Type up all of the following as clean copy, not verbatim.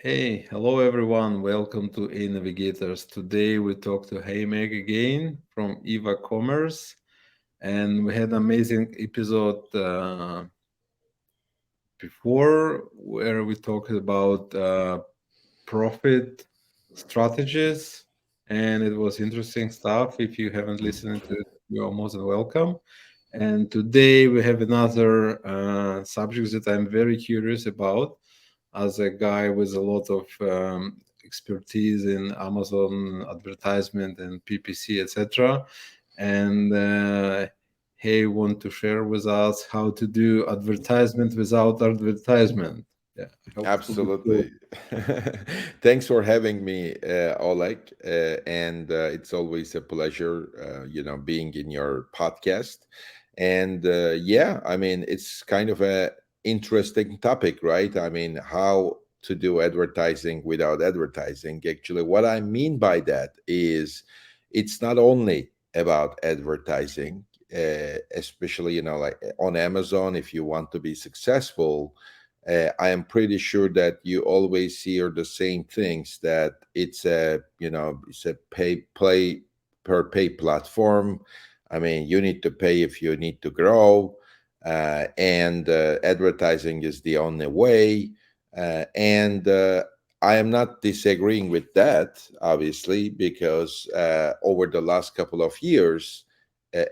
Hey, hello everyone. Welcome to A Navigators. Today we talk to Hey Meg again from Eva Commerce, and we had an amazing episode before where we talked about profit strategies, and it was interesting stuff. If you haven't listened to it, you are most than welcome. And today we have another subject that I'm very curious about as a guy with a lot of expertise in Amazon advertisement and PPC, etc. And he want to share with us how to do advertisement without advertisement. Yeah, I hope it will be cool. Absolutely. Thanks for having me, Oleg. And it's always a pleasure, being in your podcast. And yeah, I mean, it's kind of a interesting topic, right? I mean, how to do advertising without advertising. Actually, what I mean by that is it's not only about advertising, especially, like on Amazon, if you want to be successful. I am pretty sure that you always hear the same things, that it's a play per pay platform. I mean, you need to pay if you need to grow, and advertising is the only way. And I am not disagreeing with that, obviously, because over the last couple of years,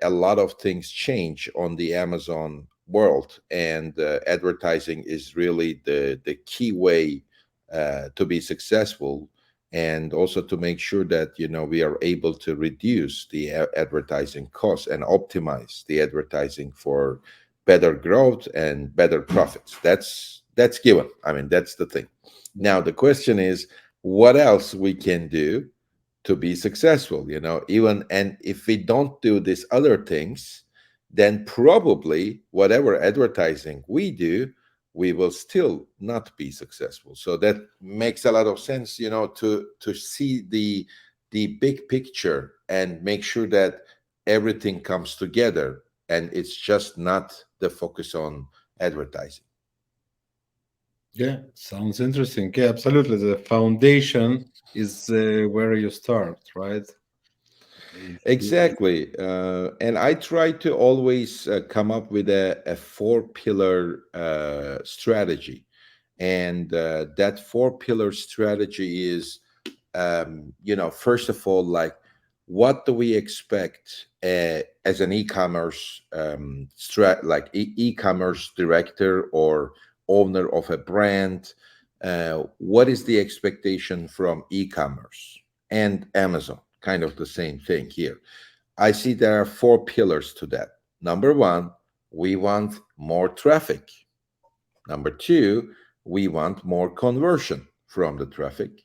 a lot of things change on the Amazon world, and advertising is really the key way to be successful, and also to make sure that we are able to reduce the advertising costs and optimize the advertising for better growth and better profits. That's given. I mean, that's the thing. Now the question is, what else we can do to be successful, even, and if we don't do these other things, then probably whatever advertising we do, we will still not be successful. So that makes a lot of sense, to see the big picture and make sure that everything comes together, and it's just not the focus on advertising. Yeah, sounds interesting. Yeah, absolutely. The foundation is where you start, right? If you, Exactly. And I try to always come up with a four-pillar strategy. And that four-pillar strategy is, first of all, like, what do we expect as an e-commerce like e-commerce director or owner of a brand? What is the expectation from e-commerce and Amazon? Kind of the same thing here. I see there are four pillars to that. Number one, we want more traffic. Number two, we want more conversion from the traffic.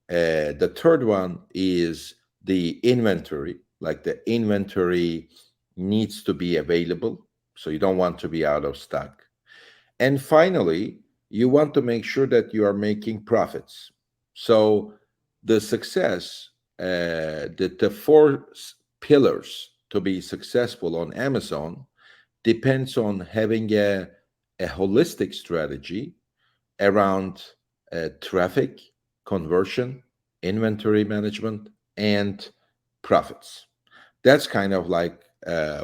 The third one is the inventory, like the inventory needs to be available. So you don't want to be out of stock. And finally, you want to make sure that you are making profits. So the success, the four pillars to be successful on Amazon depends on having a holistic strategy around traffic, conversion, inventory management, and profits. That's kind of like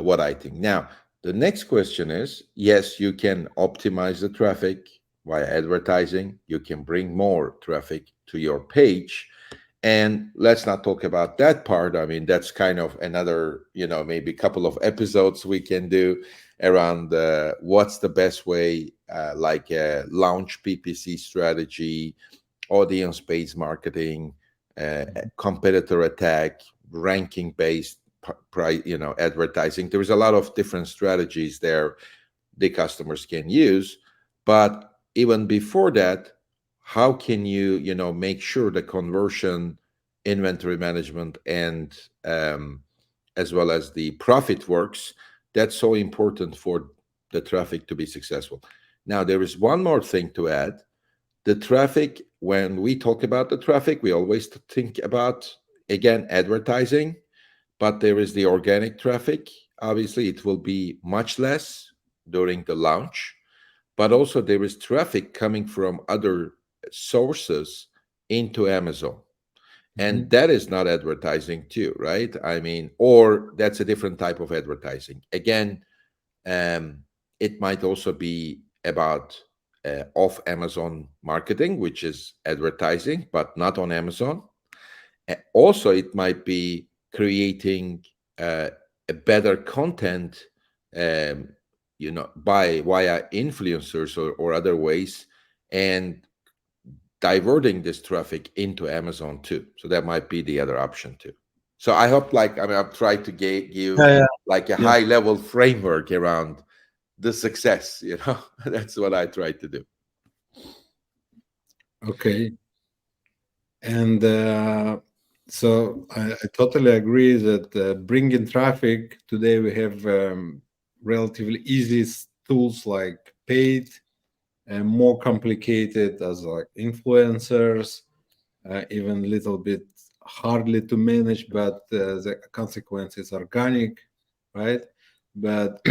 what I think. Now, the next question is, yes, you can optimize the traffic via advertising, you can bring more traffic to your page. And let's not talk about that part. I mean, that's kind of another, maybe couple of episodes we can do around what's the best way, like launch PPC strategy, audience based marketing, competitor attack, ranking based price, advertising. There's a lot of different strategies there the customers can use. But even before that, how can you, make sure the conversion, inventory management, and as well as the profit works? That's so important for the traffic to be successful. Now, there is one more thing to add. The traffic, when we talk about the traffic, we always think about, again, advertising, but there is the organic traffic. Obviously, it will be much less during the launch, but also there is traffic coming from other sources into Amazon. And Mhm. that is not advertising too, right? I mean, or that's a different type of advertising. Again, um, it might also be about off Amazon marketing, which is advertising, but not on Amazon. Also, it might be creating a better content, um, by via influencers or other ways, and diverting this traffic into Amazon too. So that might be the other option too. So I hope, like, I mean, I've tried to give Yeah, yeah, like a yeah. high level framework around the success. That's what I try to do. Okay. And so I totally agree that bringing traffic today we have relatively easy tools like paid and more complicated as like influencers, even a little bit hardly to manage, but the consequence is organic, right? But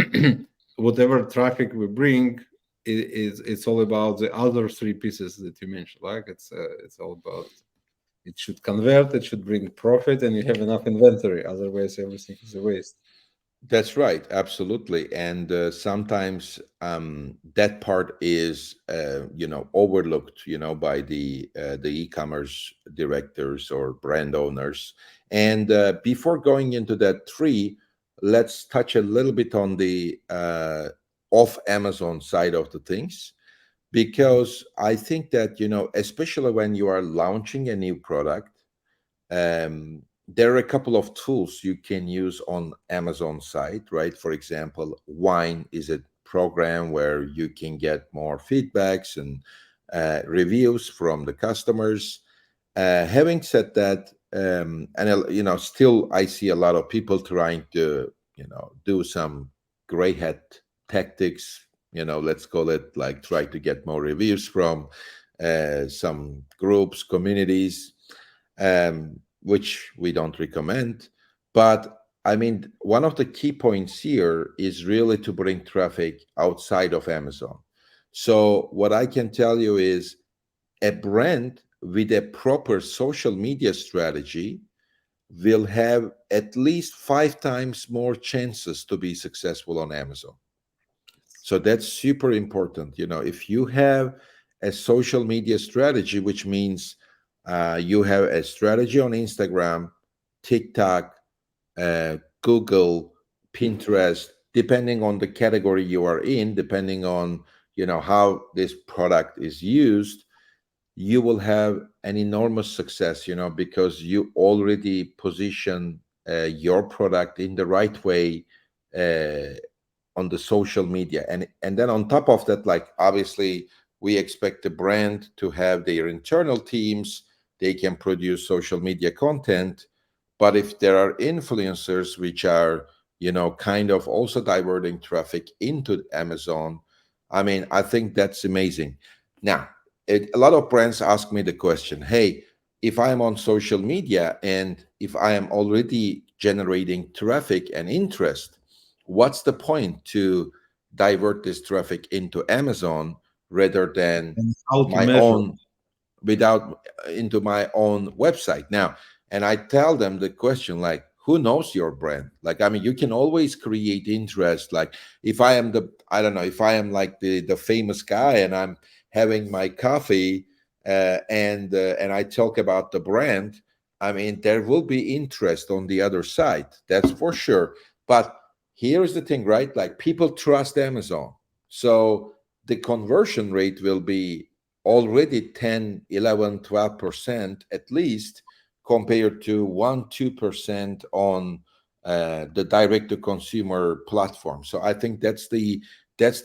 whatever traffic we bring, it's all about the other three pieces that you mentioned. Like it's all about it should convert, it should bring profit, and you have enough inventory. Otherwise, everything is a waste. That's right, absolutely. And sometimes that part is, overlooked, by the e-commerce directors or brand owners. And before going into that tree, let's touch a little bit on the off Amazon side of the things, because I think that, especially when you are launching a new product, there are a couple of tools you can use on Amazon site, right? For example, Wine is a program where you can get more feedbacks and reviews from the customers. Having said that, still I see a lot of people trying to, do some gray hat tactics. Let's call it, like, try to get more reviews from some groups, communities, which we don't recommend. But I mean, one of the key points here is really to bring traffic outside of Amazon. So, what I can tell you is a brand with a proper social media strategy will have at least 5 times more chances to be successful on Amazon. So that's super important. If you have a social media strategy, which means you have a strategy on Instagram, TikTok, Google, Pinterest, depending on the category you are in, depending on how this product is used, you will have an enormous success, because you already position your product in the right way uh, on the social media. And then on top of that, like, obviously we expect the brand to have their internal teams. They can produce social media content, but if there are influencers which are, kind of also diverting traffic into Amazon, I mean, I think that's amazing. Now, a lot of brands ask me the question, hey, if I'm on social media and if I am already generating traffic and interest, what's the point to divert this traffic into Amazon rather than And how to my measure? own, without into my own website now? And I tell them the question, like, who knows your brand? Like, I mean, you can always create interest. Like, if I am the, I don't know, if I am like the famous guy and I'm having my coffee, and I talk about the brand, I mean, there will be interest on the other side, that's for sure. But here's the thing, right? Like, people trust Amazon, so the conversion rate will be already 10, 11, 12% at least, compared to 1 2% on the direct to consumer platform. So I think that's the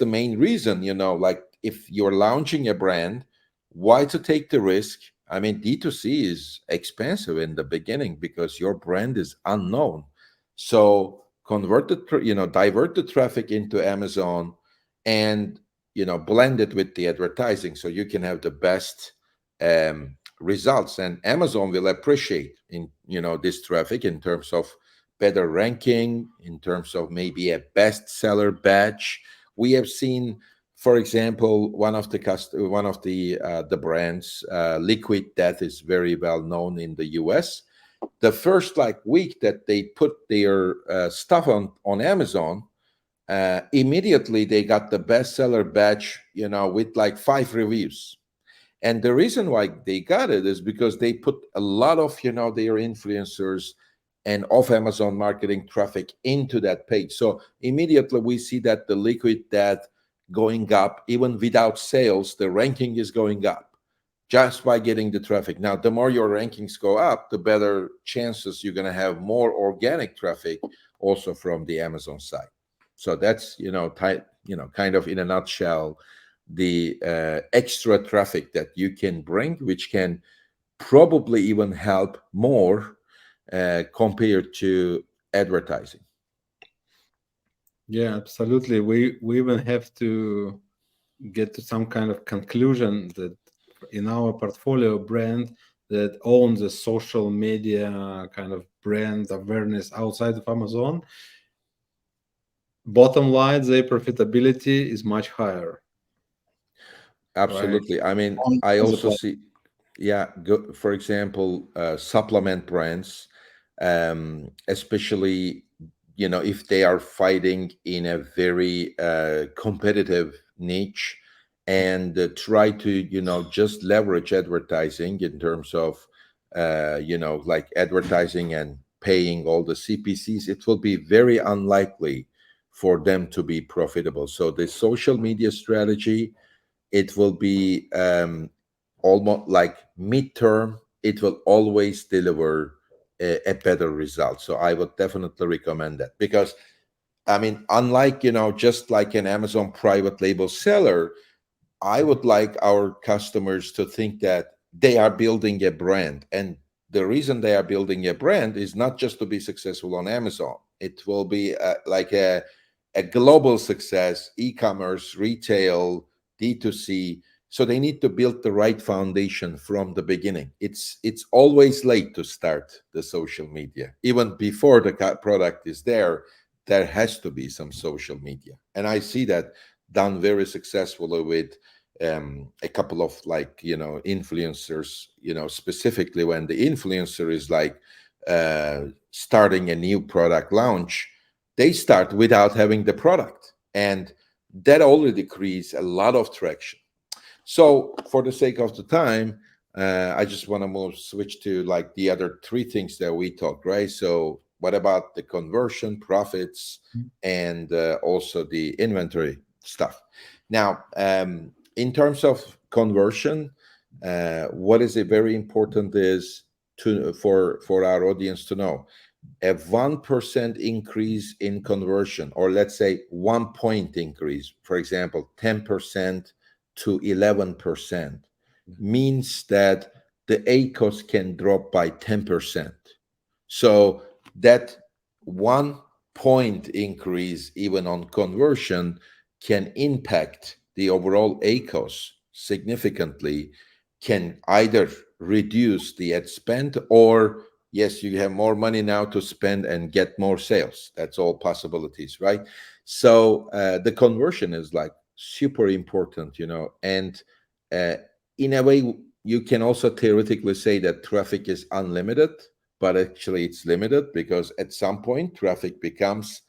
main reason, like, if you're launching a brand, why to take the risk? I mean, D2C is expensive in the beginning because your brand is unknown. So divert the traffic into Amazon, and blend it with the advertising so you can have the best results. And Amazon will appreciate in this traffic in terms of better ranking, in terms of maybe a bestseller badge. We have seen for example, one of the brands, Liquid Death, is very well known in the US. The first like week that they put their stuff on Amazon, immediately they got the bestseller badge, with like 5 reviews. And the reason why they got it is because they put a lot of their influencers and off Amazon marketing traffic into that page. So immediately we see that the Liquid Death going up, even without sales, the ranking is going up just by getting the traffic. Now, the more your rankings go up, the better chances you're going to have more organic traffic also from the Amazon side. So that's kind of in a nutshell the extra traffic that you can bring, which can probably even help more compared to advertising. Yeah, absolutely. We even have to get to some kind of conclusion that in our portfolio brand that owns a social media kind of brand awareness outside of Amazon, bottom line, their profitability is much higher, right? Absolutely. I mean, I On the also platform. see, yeah, for example, supplement brands, especially, if they are fighting in a very competitive niche and try to, just leverage advertising in terms of, like advertising and paying all the CPCs, it will be very unlikely for them to be profitable. So the social media strategy, it will be almost like midterm, it will always deliver a better result. So I would definitely recommend that, because I mean, unlike, just like an Amazon private label seller, I would like our customers to think that they are building a brand. And the reason they are building a brand is not just to be successful on Amazon. It will be like a global success, e-commerce, retail, D2C. So they need to build the right foundation from the beginning. It's always late to start the social media. Even before the product is there has to be some social media. And I see that done very successfully with a couple of like influencers, specifically when the influencer is like starting a new product launch, they start without having the product, and that already creates a lot of traction. So for the sake of the time, I just want to move switch to like the other three things that we talked, right? So what about the conversion, profits, and also the inventory stuff? Now, in terms of conversion, what is a very important is to for our audience to know, a 1% increase in conversion, or let's say 1 point increase, for example, 10% to 11%, means that the ACOS can drop by 10%. So that 1 point increase, even on conversion, can impact the overall ACOS significantly, can either reduce the ad spend, or yes, you have more money now to spend and get more sales. That's all possibilities, right? So the conversion is like super important, and uh, in a way, you can also theoretically say that traffic is unlimited, but actually it's limited, because at some point traffic becomes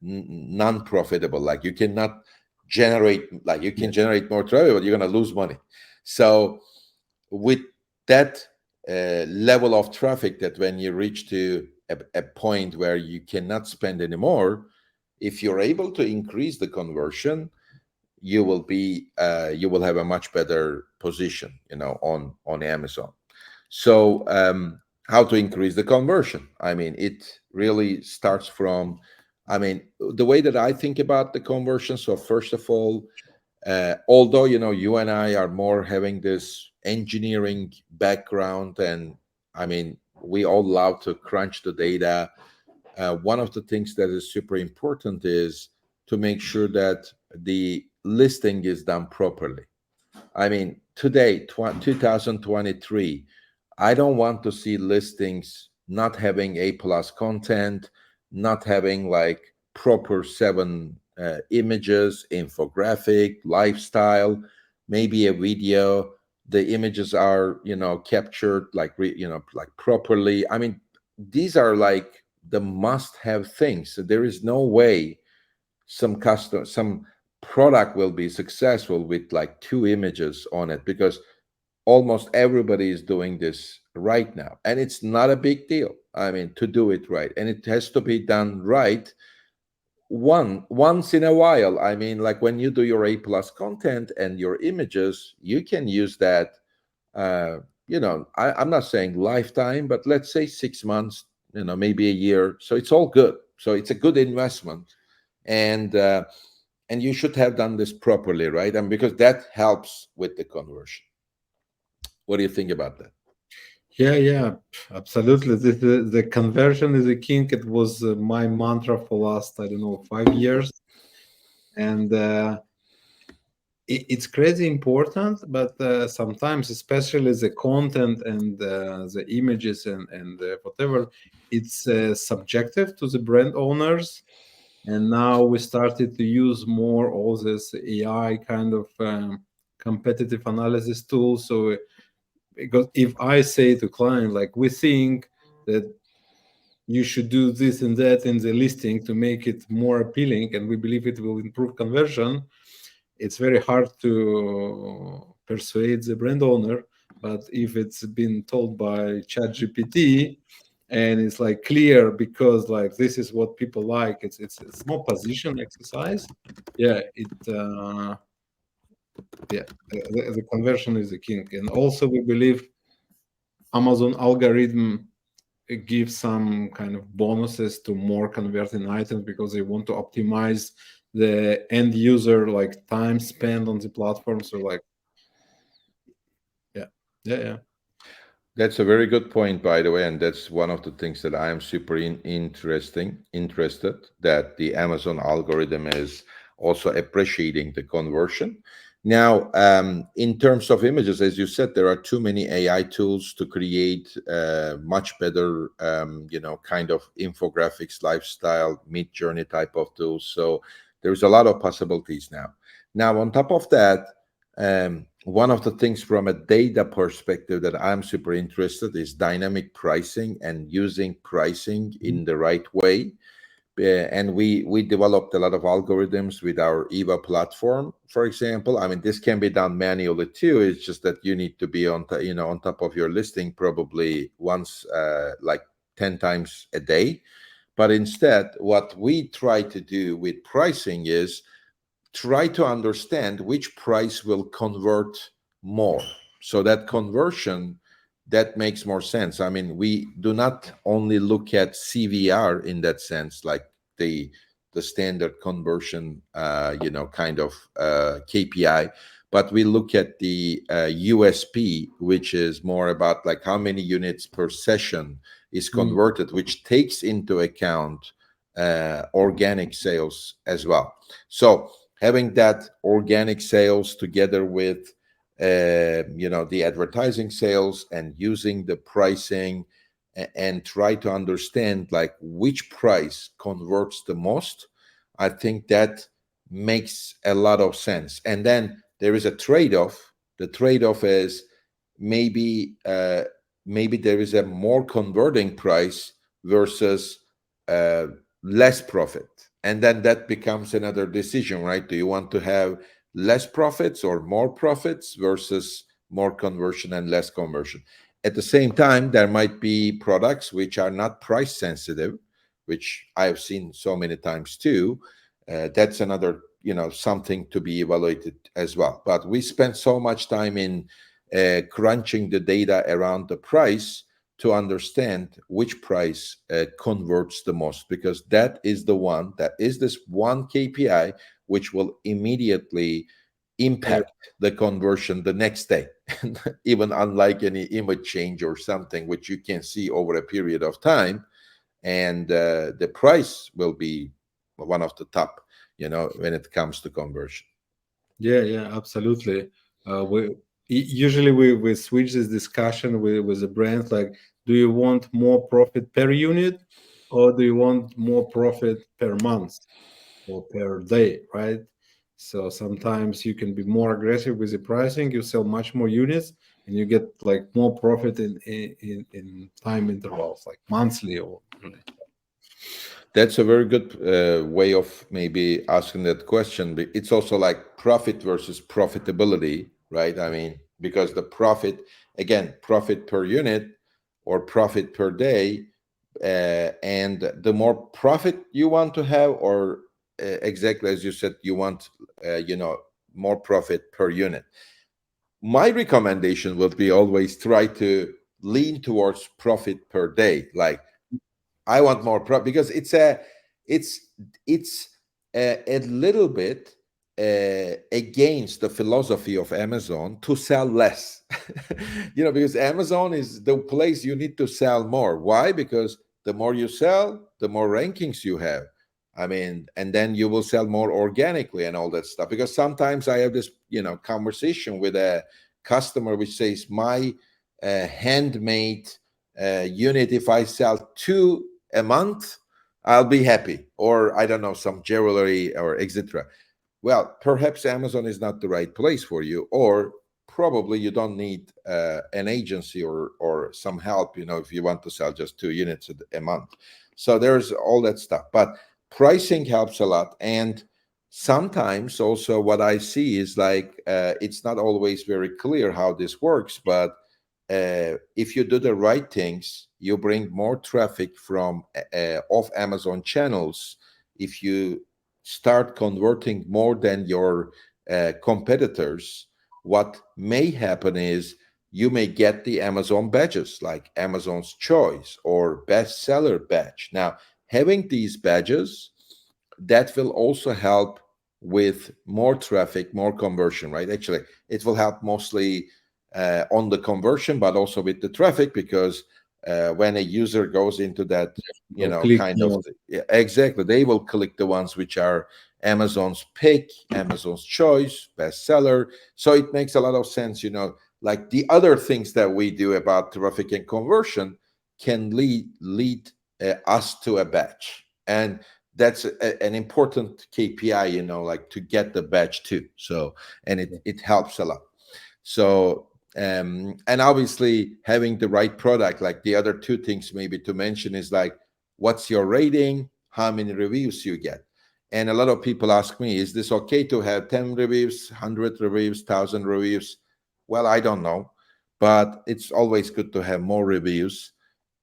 non-profitable. Like you cannot generate, like you can generate more traffic, but you're going to lose money. So with that level of traffic, that when you reach to a point where you cannot spend anymore, if you're able to increase the conversion, you will have a much better position, on Amazon. So how to increase the conversion? I mean, it really starts from, I mean, the way that I think about the conversion. So first of all, although you and I are more having this engineering background, and I mean, we all love to crunch the data. One of the things that is super important is to make sure that the listing is done properly. I mean, today, 2023, I don't want to see listings not having A plus content, not having like proper 7 images, infographic, lifestyle, maybe a video. The images are, captured like, like properly. I mean, these are like the must-have things. So there is no way some product will be successful with like two images on it, because almost everybody is doing this right now, and it's not a big deal, I mean, to do it right, and it has to be done right once in a while. I mean, like when you do your A+ content and your images, you can use that. uh I'm not saying lifetime, but let's say 6 months, maybe a year, so it's all good. So it's a good investment. And you should have done this properly, right? And because that helps with the conversion. What do you think about that? Yeah, yeah, absolutely. The conversion is a king. It was my mantra for last, I don't know, 5 years, and it's crazy important. But sometimes, especially the content and the images and whatever, it's subjective to the brand owners. And now we started to use more all this AI kind of competitive analysis tools. So because if I say to client like we think that you should do this and that in the listing to make it more appealing and we believe it will improve conversion, it's very hard to persuade the brand owner. But if it's been told by ChatGPT and it's like clear because like this is what people like, it's more position exercise. Yeah, the conversion is the king. And also we believe Amazon algorithm give some kind of bonuses to more converting items because they want to optimize the end user like time spent on the platform. So like, yeah, yeah, yeah, That's a very good point, by the way, and that's one of the things that I am super interested, that the Amazon algorithm is also appreciating the conversion. Now, in terms of images, as you said, there are too many AI tools to create much better, kind of infographics, lifestyle, mid journey type of tools. So there's a lot of possibilities now. Now, on top of that, one of the things from a data perspective that I'm super interested is dynamic pricing and using pricing mhm, in the right way. And we developed a lot of algorithms with our Eva platform, for example. I mean, this can be done manually too. It's just that you need to be on top of your listing probably once, like 10 times a day. But instead, what we try to do with pricing is try to understand which price will convert more, so that conversion, that makes more sense. I mean, we do not only look at CVR in that sense, like the the standard conversion, kind of KPI, but we look at the USP, which is more about like how many units per session is mm, converted, which takes into account organic sales as well. So having that organic sales together with the advertising sales, and using the pricing, and try to understand like which price converts the most, I think that makes a lot of sense. And then there is a trade-off. The trade-off is maybe maybe there is a more converting price versus uh, less profit, and then that becomes another decision, right? Do you want to have less profits or more profits versus more conversion and less conversion? At the same time, there might be products which are not price sensitive, which I have seen so many times too. That's another, something to be evaluated as well. But we spend so much time in crunching the data around the price to understand which price converts the most, because that is this one KPI which will immediately yeah, impact the conversion the next day. Even unlike any image change or something which you can see over a period of time, and the price will be one of the top, when it comes to conversion. yeah, yeah, absolutely. Usually we switch this discussion with the brands like, do you want more profit per unit or do you want more profit per month? or per day, right? So sometimes you can be more aggressive with the pricing. You sell much more units, and you get like more profit in time intervals, like monthly or yearly. That's a very good way of maybe asking that question. But it's also like profit versus profitability, right? I mean, because the profit, again, profit per unit or profit per day, and the more profit you want to have, or exactly as you said, you want, more profit per unit. My recommendation would be always try to lean towards profit per day. Like I want more because it's a little bit against the philosophy of Amazon to sell less. Because Amazon is the place you need to sell more. Why? Because the more you sell, the more rankings you have. I mean, and then you will sell more organically and all that stuff. Because sometimes I have this, conversation with a customer which says my handmade unit, if I sell two a month, I'll be happy. Or I don't know, some jewelry or etc. Well, perhaps Amazon is not the right place for you, or probably you don't need an agency or some help. If you want to sell just two units a month. So there's all that stuff, but pricing helps a lot. And sometimes also what I see is like it's not always very clear how this works, but if you do the right things, you bring more traffic from off Amazon channels. If you start converting more than your competitors, what may happen is you may get the Amazon badges like Amazon's Choice or Bestseller badge. Now, having these badges, that will also help with more traffic, more conversion, right? Actually, it will help mostly on the conversion, but also with the traffic, because when a user goes into that, Or click kind of, more. yeah, exactly, they will click the ones which are Amazon's pick, Amazon's choice, bestseller. So it makes a lot of sense, like the other things that we do about traffic and conversion can lead us to a batch. And that's an important KPI, like to get the batch too. So, and it helps a lot. So, and obviously having the right product, like the other two things maybe to mention is like, what's your rating? How many reviews you get? And a lot of people ask me, is this okay to have 10 reviews, 100 reviews, 1,000 reviews? Well, I don't know, but it's always good to have more reviews.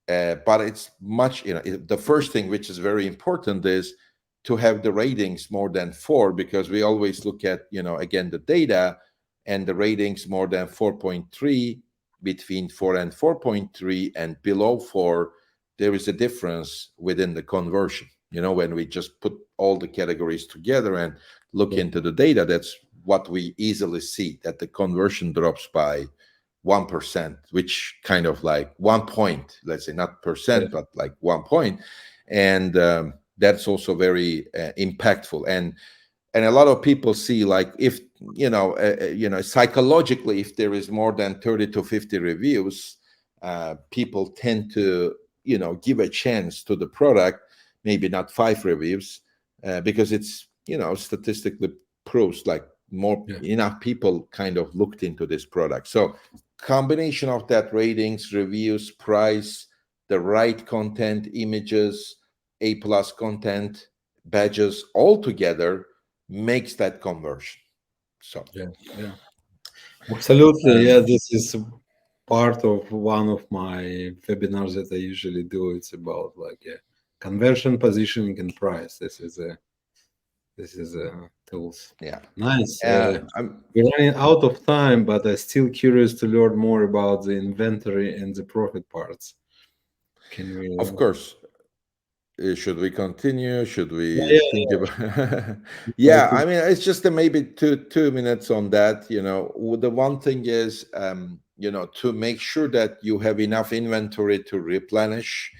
But it's much, the first thing which is very important is to have the ratings more than four, because we always look at, again, the data, and the ratings more than 4.3, between 4 and 4.3, and below 4, there is a difference within the conversion. When we just put all the categories together and look Yeah, into the data, that's what we easily see, that the conversion drops by 1%, which kind of like 1 point, let's say, not yeah, percent, but like 1 point. And that's also very impactful. And a lot of people see, like, if psychologically, if there is more than 30 to 50 reviews, people tend to give a chance to the product. Maybe not 5 reviews, because it's statistically proves like more yeah, enough people kind of looked into this product. So combination of that, ratings, reviews, price, the right content, images, A+ content, badges, all together makes that conversion. So, yeah, yeah. Absolutely. Yeah, um, this is part of one of my webinars that I usually do. It's about like conversion, positioning, and price. This is tools. yeah, Nice. I'm We're running out of time, but I'm still curious to learn more about the inventory and the profit parts. Can we? of course. Should we continue? Should Yeah, we think yeah, about? yeah. I Yeah, think I mean, it's just a maybe two minutes on that. The one thing is, to make sure that you have enough inventory to replenish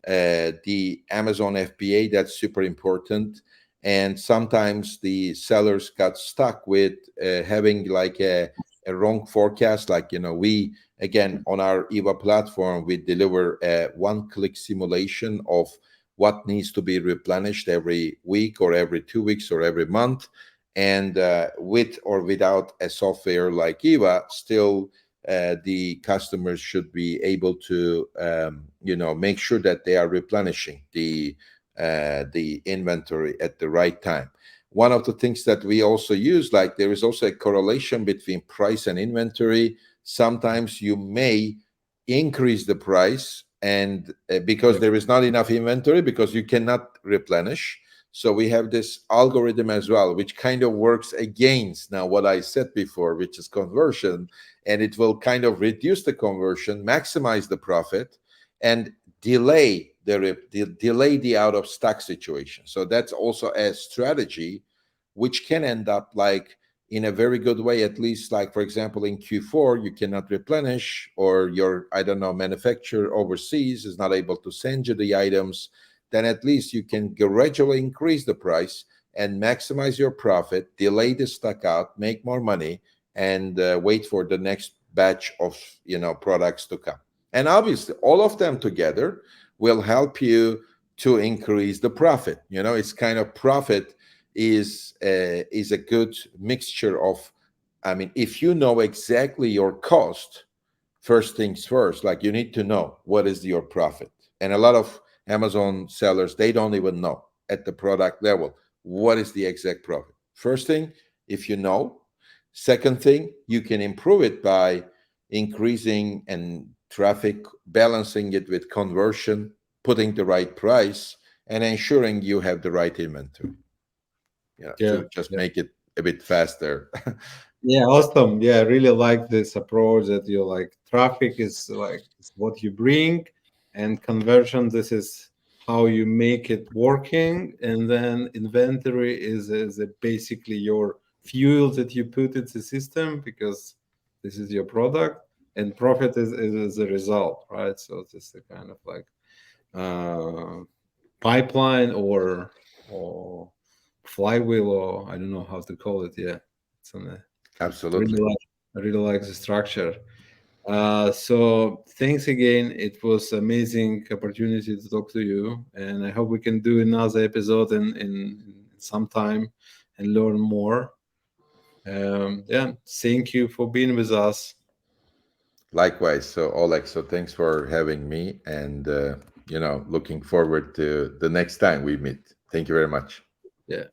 the Amazon FBA. That's super important. And sometimes the sellers got stuck with having like a wrong forecast. Like, we, again, on our EVA platform, we deliver a one-click simulation of what needs to be replenished every week or every 2 weeks or every month. And with or without a software like Eva, still the customers should be able to make sure that they are replenishing the inventory at the right time. One of the things that we also use, like there is also a correlation between price and inventory. Sometimes you may increase the price, and because Yep. there is not enough inventory, because you cannot replenish. So we have this algorithm as well, which kind of works against now what I said before, which is conversion, and it will kind of reduce the conversion, maximize the profit, and delay the out of stock situation. So that's also a strategy which can end up like in a very good way, at least like for example in Q4 you cannot replenish, or your, I don't know, manufacturer overseas is not able to send you the items. Then at least you can gradually increase the price and maximize your profit, delay the stock out, make more money, and wait for the next batch of products to come. And obviously all of them together will help you to increase the profit. It's kind of profit is a good mixture of, I mean, if you know exactly your cost, first things first, like you need to know what is your profit. And a lot of Amazon sellers, they don't even know at the product level what is the exact profit. First thing, if you know. Second thing, you can improve it by increasing and traffic, balancing it with conversion, putting the right price, and ensuring you have the right inventory, Yeah. to just Yeah. make it a bit faster. Yeah, awesome. Yeah, I really like this approach that you like traffic is like is what you bring, and conversion, this is how you make it working, and then inventory is basically your fuel that you put in the system because this is your product, and profit is a result, right? So this is a kind of like uh, pipeline or flywheel, or I don't know how to call it. Yeah, it's on a really Absolutely. like I really like the structure. So thanks again. It was amazing opportunity to talk to you, and I hope we can do another episode in some time and learn more. Yeah, thank you for being with us. Likewise. So, Oleg, so thanks for having me, and looking forward to the next time we meet. Thank you very much. Yeah.